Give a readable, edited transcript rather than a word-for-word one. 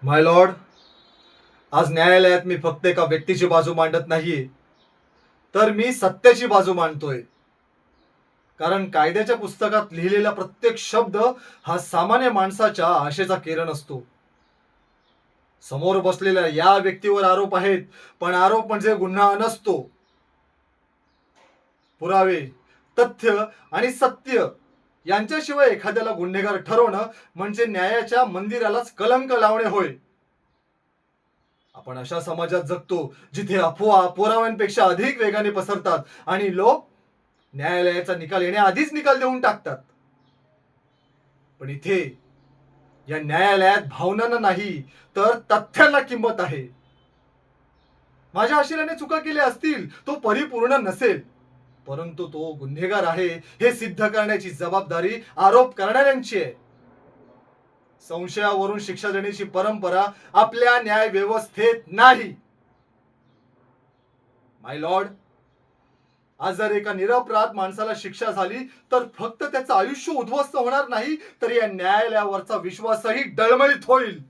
माय Lord, आज न्यायालयात मी फक्त एका व्यक्तीची बाजू मांडत नाहीये, तर मी सत्याची बाजू मांडतोय. कारण कायद्याच्या पुस्तकात लिहिलेला प्रत्येक शब्द हा सामान्य माणसाच्या आशेचा किरण असतो. समोर बसलेल्या या व्यक्तीवर आरोप आहेत, पण आरोप म्हणजे गुन्हा नसतो. पुरावे, तथ्य आणि सत्य यांच्याशिवाय एखाद्याला गुन्हेगार ठरवणं म्हणजे न्यायाच्या मंदिरालाच कलंक लावणे होय. आपण अशा समाजात जगतो जिथे अफवा पुराव्यांपेक्षा अधिक वेगाने पसरतात आणि लोक न्यायालयाचा निकाल येण्याआधीच निकाल देऊन टाकतात. पण इथे या न्यायालयात भावनांना नाही, तर तथ्यांना किंमत आहे. माझ्या आशिलाने चुका केल्या असतील, तो परिपूर्ण नसेल, परंतु तो गुन्हेगार आहे हे सिद्ध करण्याची जबाबदारी आरोप करणाऱ्यांची आहे. संशयावरून शिक्षा देण्याची परंपरा आपल्या न्याय व्यवस्थेत नाही. माय लॉर्ड, आज जर एका निरपराध माणसाला शिक्षा झाली तर फक्त त्याचं आयुष्य उद्ध्वस्त होणार नाही, तर या न्यायालयावरचा विश्वासही डळमळीत होईल.